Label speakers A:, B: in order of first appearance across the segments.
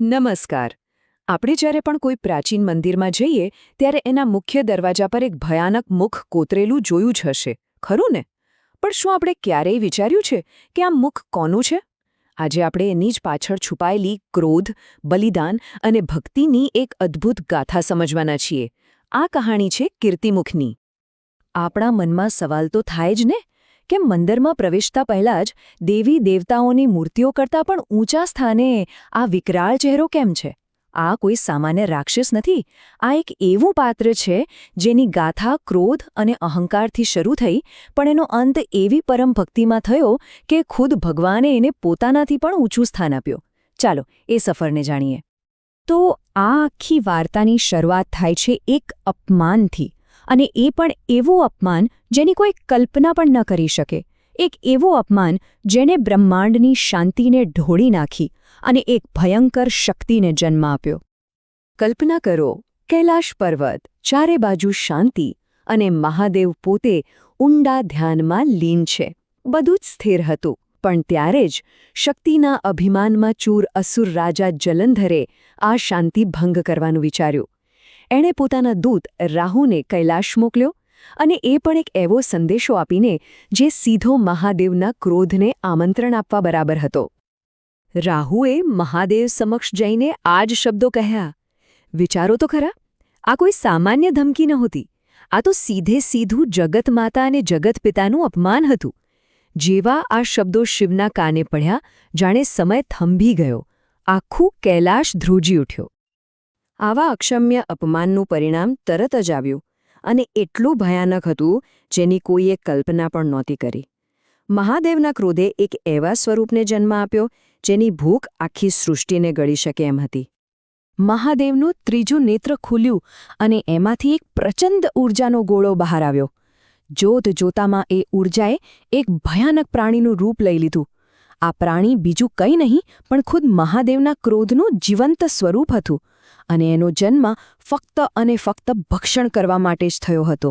A: નમસ્કાર. આપણે જ્યારે પણ કોઈ પ્રાચીન મંદિરમાં જઈએ ત્યારે એના મુખ્ય દરવાજા પર એક ભયાનક મુખ કોતરેલું જોયું જ હશે, ખરું ને? પણ શું આપણે ક્યારેય વિચાર્યું છે કે આ મુખ કોનું છે? આજે આપણે એની જ પાછળ છુપાયેલી ક્રોધ, બલિદાન અને ભક્તિની એક અદ્ભુત ગાથા સમજવાના છીએ. આ કહાણી છે કીર્તિમુખની. આપણા મનમાં સવાલ તો થાય જ ને કે મંદિરમાં પ્રવેશતા પહેલાં જ દેવી દેવતાઓની મૂર્તિઓ કરતાં પણ ઊંચા સ્થાને આ વિકરાળ ચહેરો કેમ છે? આ કોઈ સામાન્ય રાક્ષસ નથી. આ એક એવું પાત્ર છે જેની ગાથા ક્રોધ અને અહંકારથી શરૂ થઈ, પણ એનો અંત એવી પરમ ભક્તિમાં થયો કે ખુદ ભગવાને એને પોતાનાથી પણ ઊંચું સ્થાન આપ્યું. ચાલો એ સફરને જાણીએ. તો આ આખી વાર્તાની શરૂઆત થાય છે એક અપમાનથી, અને એ પણ એવું અપમાન જેની કોઈ કલ્પના પણ ન કરી શકે. એક એવું અપમાન જેણે બ્રહ્માંડની શાંતિને ઢોળી નાખી અને એક ભયંકર શક્તિને જન્મ આપ્યો. કલ્પના કરો, કૈલાશ પર્વત, ચારે બાજુ શાંતિ, અને મહાદેવ પોતે ઊંડા ધ્યાનમાં લીન છે. બધું જ સ્થિર હતું, પણ ત્યારે જ શક્તિના અભિમાનમાં ચૂર અસુર રાજા જલંધરે આ શાંતિ ભંગ કરવાનું વિચાર્યું. એણે પોતાના દૂત રાહુને કૈલાશ મોકલ્યો, અને એ પણ એક એવો સંદેશો આપીને જે સીધો મહાદેવના ક્રોધને આમંત્રણ આપવા બરાબર હતો. રાહુએ મહાદેવ સમક્ષ જઈને આ જ શબ્દો કહ્યા. વિચારો તો ખરા, આ કોઈ સામાન્ય ધમકી નહોતી. આ તો સીધે સીધું જગતમાતા અને જગતપિતાનું અપમાન હતું. જેવા આ શબ્દો શિવના કાને પડ્યા, જાણે સમય થંભી ગયો. આખું કૈલાશ ધ્રુજી ઉઠ્યો. આવા અક્ષમ્ય અપમાનનું પરિણામ તરત જ આવ્યું, અને એટલું ભયાનક હતું જેની કોઈએ કલ્પના પણ નહોતી કરી. મહાદેવના ક્રોધે એક એવા સ્વરૂપને જન્મ આપ્યો જેની ભૂખ આખી સૃષ્ટિને ગળી શકે એમ હતી. મહાદેવનું ત્રીજું નેત્ર ખુલ્યું અને એમાંથી એક પ્રચંડ ઊર્જાનો ગોળો બહાર આવ્યો. જોત જોતામાં એ ઊર્જાએ એક ભયાનક પ્રાણીનું રૂપ લઈ લીધું. આ પ્રાણી બીજું કંઈ નહીં પણ ખુદ મહાદેવના ક્રોધનું જીવંત સ્વરૂપ હતું, અને એનો જન્મ ફક્ત અને ફક્ત ભક્ષણ કરવા માટે જ થયો હતો.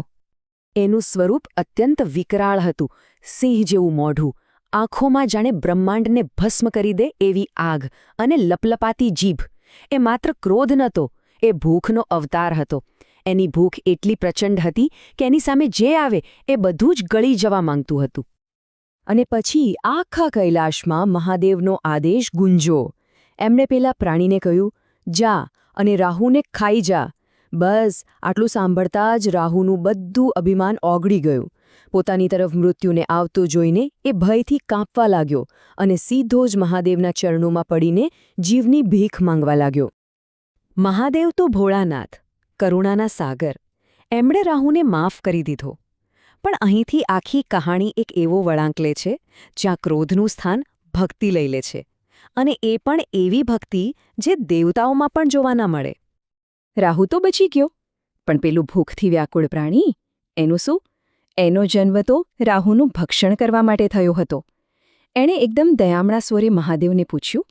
A: એનું સ્વરૂપ અત્યંત વિકરાળ હતું. સિંહ જેવું મોઢું, આંખોમાં જાણે બ્રહ્માંડને ભસ્મ કરી દે એવી આગ, અને લપલપાતી જીભ. એ માત્ર ક્રોધ નહોતો, એ ભૂખનો અવતાર હતો. એની ભૂખ એટલી પ્રચંડ હતી કે એની સામે જે આવે એ બધું જ ગળી જવા માંગતું હતું. અને પછી આખા કૈલાશમાં મહાદેવનો આદેશ ગુંજ્યો. એમણે પેલા પ્રાણીને કહ્યું, જા અને રાહુને ખાઈ જા. બસ આટલું સાંભળતા જ રાહુનું બધું અભિમાન ઓગળી ગયું. પોતાની તરફ મૃત્યુને આવતો જોઈને એ ભયથી કાંપવા લાગ્યો અને સીધો જ મહાદેવના ચરણોમાં પડીને જીવની ભીખ માંગવા લાગ્યો. મહાદેવ તો ભોળાનાથ, કરુણાના સાગર. એમણે રાહુને માફ કરી દીધો. પણ અહીંથી આખી કહાણી એક એવો વળાંક લે છે જ્યાં ક્રોધનું સ્થાન ભક્તિ લઈ લે છે, અને એ પણ એવી ભક્તિ જે દેવતાઓમાં પણ જોવા ન મળે. રાહુ તો બચી ગયો, પણ પેલું ભૂખથી વ્યાકુળ પ્રાણી, એનું શું? એનો જન્મ તો રાહુનું ભક્ષણ કરવા માટે થયો હતો. એણે એકદમ દયામણા સ્વરે મહાદેવને પૂછ્યું,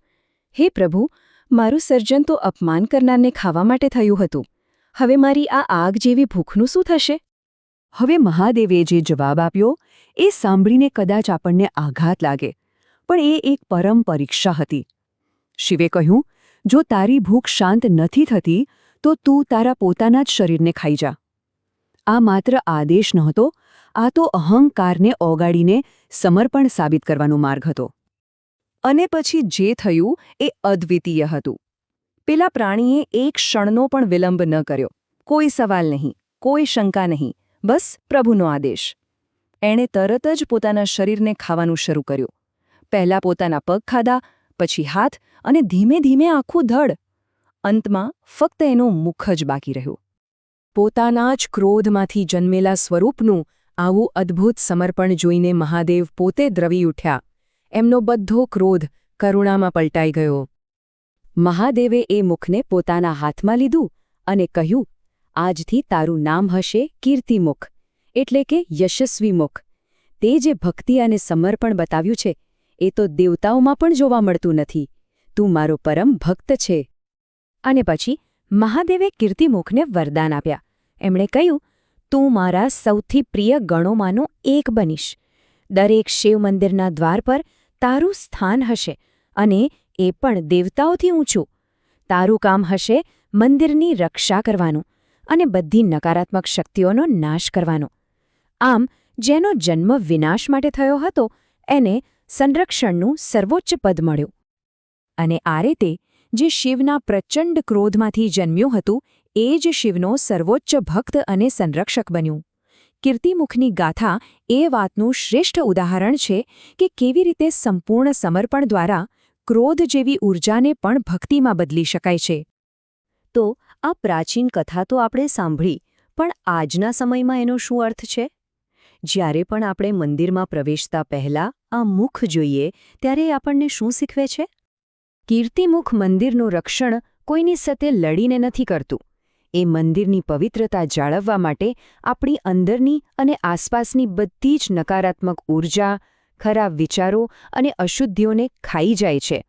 A: હે પ્રભુ, મારું સર્જન તો અપમાન કરનારને ખાવા માટે થયું હતું. હવે મારી આ આગ જેવી ભૂખનું શું થશે? હવે મહાદેવે જે જવાબ આપ્યો એ સાંભળીને કદાચ આપણને આઘાત લાગે, પણ એ એક પરમ પરીક્ષા હતી. શિવે કહ્યું, જો તારી ભૂખ શાંત નથી થતી તો તું તારા પોતાના જ શરીરને ખાઈ જા. આ માત્ર આદેશ નહોતો, આ તો અહંકારને ઓગાળીને સમર્પણ સાબિત કરવાનો માર્ગ હતો. અને પછી જે થયું એ અદ્વિતીય હતું. પેલા પ્રાણીએ એક ક્ષણનો પણ વિલંબ ન કર્યો. કોઈ સવાલ નહીં, કોઈ શંકા નહીં, બસ પ્રભુનો આદેશ. એણે તરત જ પોતાના શરીરને ખાવાનું શરૂ કર્યું. પહેલાં પોતાના પગ ખાધા, પછી હાથ, અને ધીમે ધીમે આખું ધડ. અંતમાં ફક્ત એનું મુખ જ બાકી રહ્યું. પોતાના જ ક્રોધમાંથી જન્મેલા સ્વરૂપનું આવું અદ્ભુત સમર્પણ જોઈને મહાદેવ પોતે દ્રવી ઉઠ્યા. એમનો બધો ક્રોધ કરુણામાં પલટાઈ ગયો. મહાદેવે એ મુખને પોતાના હાથમાં લીધું અને કહ્યું, આજથી તારું નામ હશે કીર્તિમુખ, એટલે કે યશસ્વી મુખ. તે જે ભક્તિ અને સમર્પણ બતાવ્યું છે એ તો દેવતાઓમાં પણ જોવા મળતું નથી. તું મારો પરમ ભક્ત છે. અને પછી મહાદેવે કીર્તિમુખને વરદાન આપ્યા. એમણે કહ્યું, તું મારા સૌથી પ્રિય ગણોમાંનો એક બનીશ. દરેક શિવ મંદિરના દ્વાર પર તારું સ્થાન હશે, અને એ પણ દેવતાઓથી ઊંચું.
B: તારું કામ હશે મંદિરની રક્ષા કરવાનું અને બધી નકારાત્મક શક્તિઓનો નાશ કરવાનો. આમ જેનો જન્મ વિનાશ માટે થયો હતો એને સંરક્ષણનું સર્વોચ્ચ પદ મળ્યું. અને આ રીતે જે શિવના પ્રચંડ ક્રોધમાંથી જન્મ્યું હતું એ જ શિવનો સર્વોચ્ચ ભક્ત અને સંરક્ષક બન્યું. કીર્તિમુખની ગાથા એ વાતનું શ્રેષ્ઠ ઉદાહરણ છે કે કેવી રીતે સંપૂર્ણ સમર્પણ દ્વારા ક્રોધ જેવી ઊર્જાને પણ ભક્તિમાં બદલી શકાય છે.
C: તો આ પ્રાચીન કથા તો આપણે સાંભળી, પણ આજના સમયમાં એનો શું અર્થ છે? જ્યારે પણ આપણે મંદિરમાં પ્રવેશતા પહેલા આ મુખ જોઈએ ત્યારે એ આપણને શું શીખવે છે? કીર્તિમુખ મંદિરનું રક્ષણ કોઈની સાથે લડીને નથી કરતું. એ મંદિરની પવિત્રતા જાળવવા માટે આપણી અંદરની અને આસપાસની બધી જ નકારાત્મક ઊર્જા, ખરાબ વિચારો અને અશુદ્ધિઓને ખાઈ જાય છે.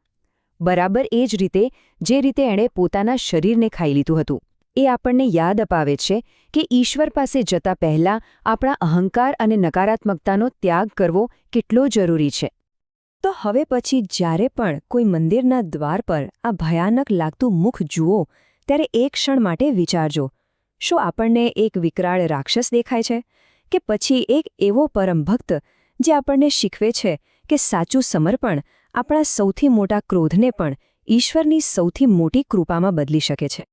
C: બરાબર એ જ રીતે જે રીતે એણે પોતાના શરીરને ખાઈ લીધું હતું. એ આપણને યાદ અપાવે છે કે ઈશ્વર પાસે જતા પહેલાં આપણા અહંકાર અને નકારાત્મકતાનો ત્યાગ કરવો કેટલો જરૂરી છે. તો હવે પછી જ્યારે પણ કોઈ મંદિરના દ્વાર પર આ ભયાનક લાગતું મુખ જુઓ ત્યારે એક ક્ષણ માટે વિચારજો, શું આપણને એક વિકરાળ રાક્ષસ દેખાય છે કે પછી એક એવો પરમ ભક્ત જે આપણને શીખવે છે કે સાચું સમર્પણ આપણા સૌથી મોટા ક્રોધને પણ ઈશ્વરની સૌથી મોટી કૃપામાં બદલી શકે છે.